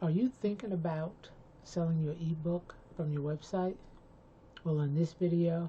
Are you thinking about selling your ebook from your website? Well, in this video,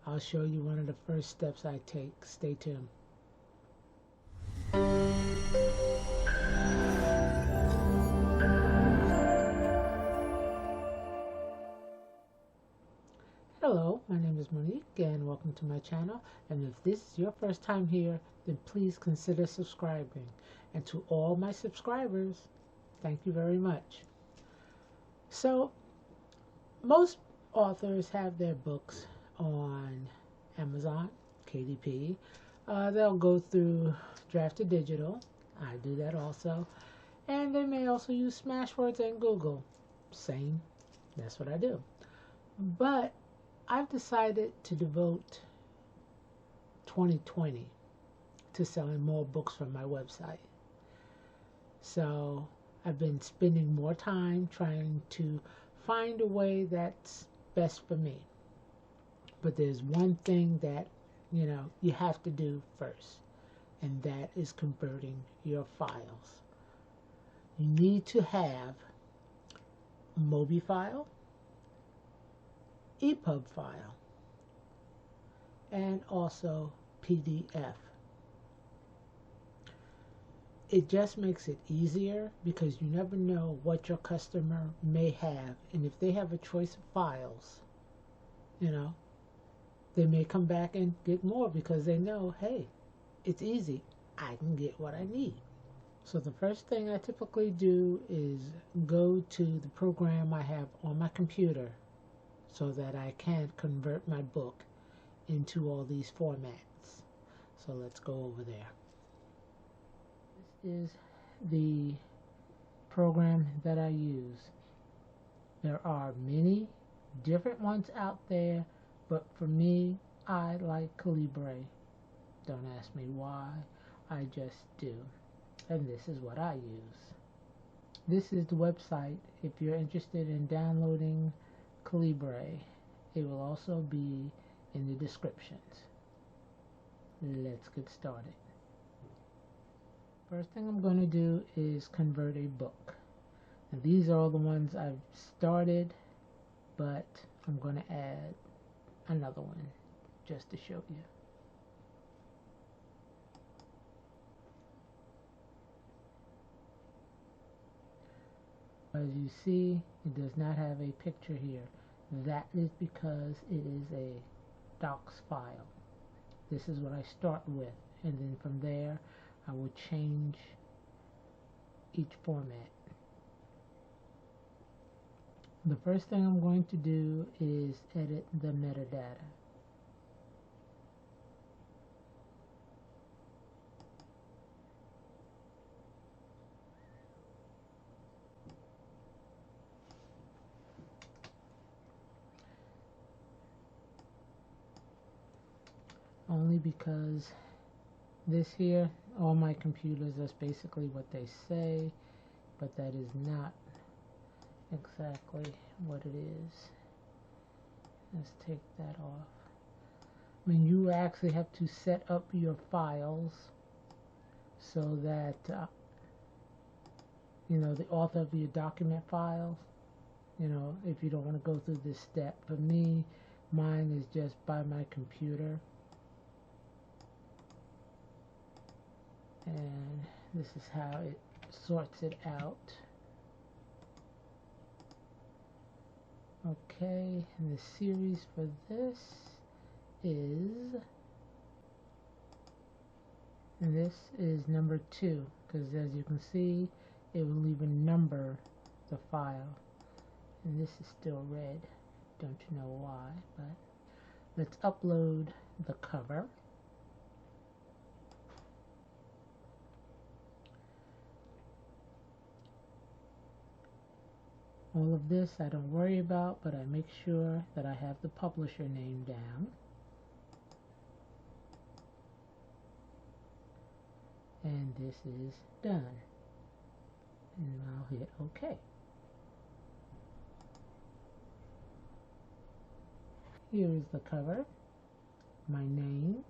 I'll show you one of the first steps I take. Stay tuned. Hello, my name is Monique and welcome to my channel. And if this is your first time here, then please consider subscribing. And to all my subscribers, thank you very much. So, most authors have their books on Amazon, KDP. They'll go through Draft to Digital. I do that also. And they may also use Smashwords and Google. Same. That's what I do. But I've decided to devote 2020 to selling more books from my website. So I've been spending more time trying to find a way that's best for me. But there's one thing that, you have to do first, and that is converting your files. You need to have MOBI file, EPUB file, and also PDF. It just makes it easier because you never know what your customer may have, and if they have a choice of files, they may come back and get more because they know, hey, it's easy, I can get what I need. So the first thing I typically do is go to the program I have on my computer so that I can convert my book into all these formats. So let's go over there. This is the program that I use. There are many different ones out there, but for me, I like Calibre. Don't ask me why, I just do. And this is what I use. This is the website if you're interested in downloading Calibre. It will also be in the descriptions. Let's get started. First thing I'm going to do is convert a book. And these are all the ones I've started, but I'm going to add another one just to show you. As you see, it does not have a picture here. That is because it is a docs file. This is what I start with, and then from there I will change each format. The first thing I'm going to do is edit the metadata. Only because this here, all my computers, that's basically what they say, but that is not exactly what it is. Let's take that off. When you actually have to set up your files so that the author of your document files, if you don't want to go through this step. For me, mine is just by my computer. And this is how it sorts it out. Okay, and the series for this is, and this is number 2, because as you can see, it will even number the file. And this is still red, don't you know why, but let's upload the cover. All of this I don't worry about, but I make sure that I have the publisher name down. And this is done. And I'll hit OK. Here is the cover, my name.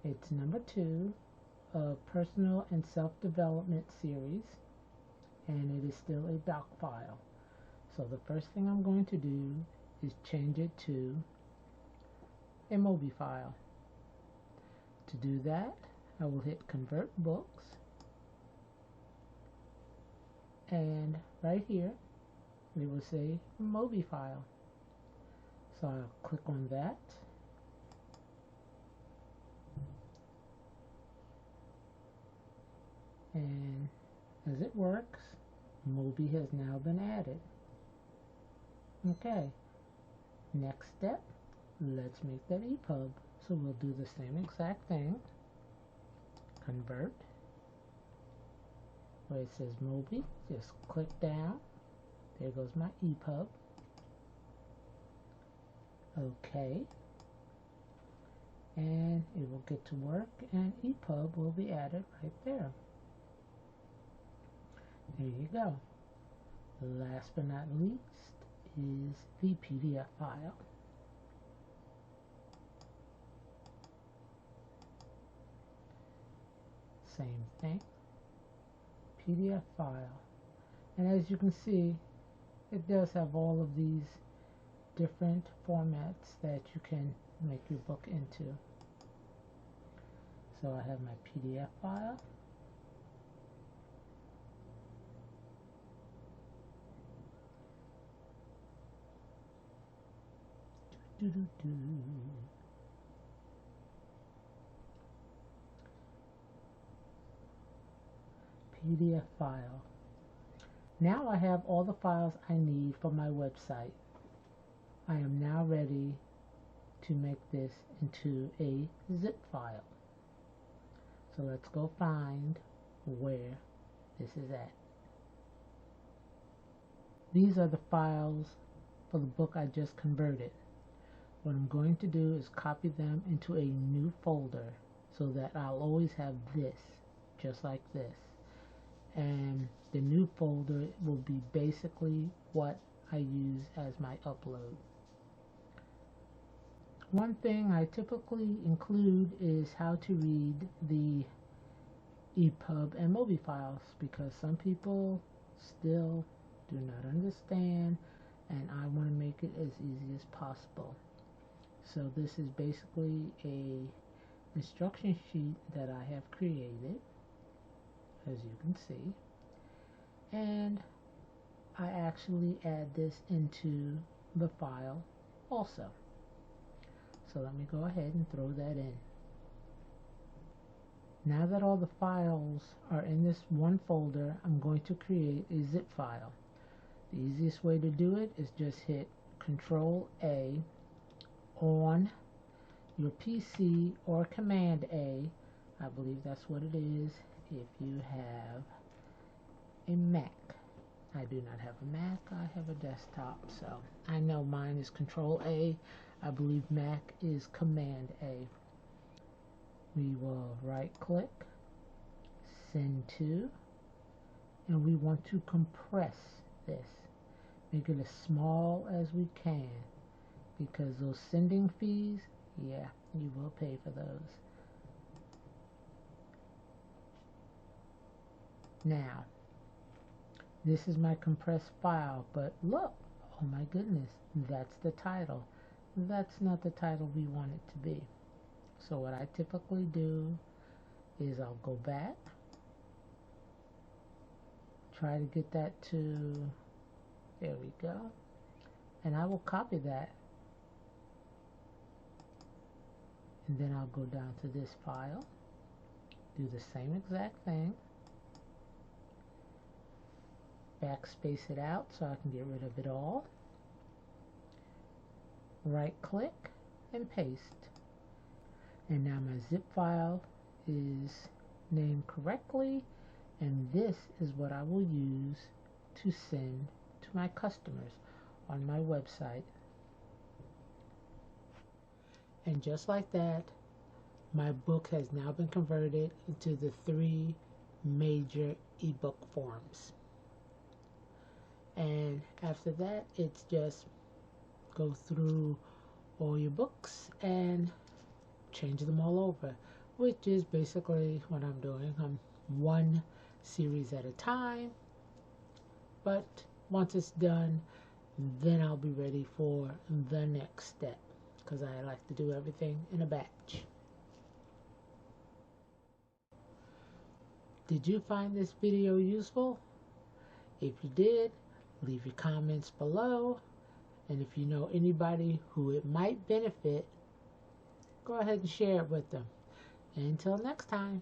It's number 2 of Personal and Self-Development Series. and it is still a doc file. So the first thing I'm going to do is change it to a MOBI file. To do that, I will hit Convert Books, and right here it will say MOBI file. So I'll click on that, and as it works, MOBI has now been added. Okay, next step, let's make that EPUB. So we'll do the same exact thing. Convert. Where it says MOBI, just click down. There goes my EPUB. Okay. And it will get to work, and EPUB will be added right there. There you go. Last but not least is the PDF file. Same thing. PDF file. And as you can see, it does have all of these different formats that you can make your book into. So I have my PDF file. PDF file. Now I have all the files I need for my website. I am now ready to make this into a zip file. So let's go find where this is at. These are the files for the book I just converted. What I'm going to do is copy them into a new folder so that I'll always have this, just like this. And the new folder will be basically what I use as my upload. One thing I typically include is how to read the EPUB and MOBI files, because some people still do not understand, and I want to make it as easy as possible. So this is basically a instruction sheet that I have created, as you can see, and I actually add this into the file also. So let me go ahead and throw that in. Now that all the files are in this one folder, I'm going to create a zip file. The easiest way to do it is just hit Control A on your PC or Command A. I believe that's what it is if you have a Mac. I do not have a Mac, I have a desktop, so I know mine is Control A. I believe Mac is Command A. We will right click, send to, and we want to compress this. Make it as small as we can, because those sending fees, yeah, you will pay for those. Now, this is my compressed file, but look, oh my goodness, that's the title. That's not the title we want it to be. So what I typically do is I'll go back, try to get that to, there we go, and I will copy that, and then I'll go down to this file, do the same exact thing, backspace it out so I can get rid of it all, right click and paste. And now my zip file is named correctly, and this is what I will use to send to my customers on my website. And just like that, my book has now been converted into the 3 major ebook forms. And after that, it's just go through all your books and change them all over, which is basically what I'm doing. I'm one series at a time, But once it's done, then I'll be ready for the next step, because I like to do everything in a batch. Did you find this video useful? If you did, leave your comments below. And if you know anybody who it might benefit, go ahead and share it with them. And until next time.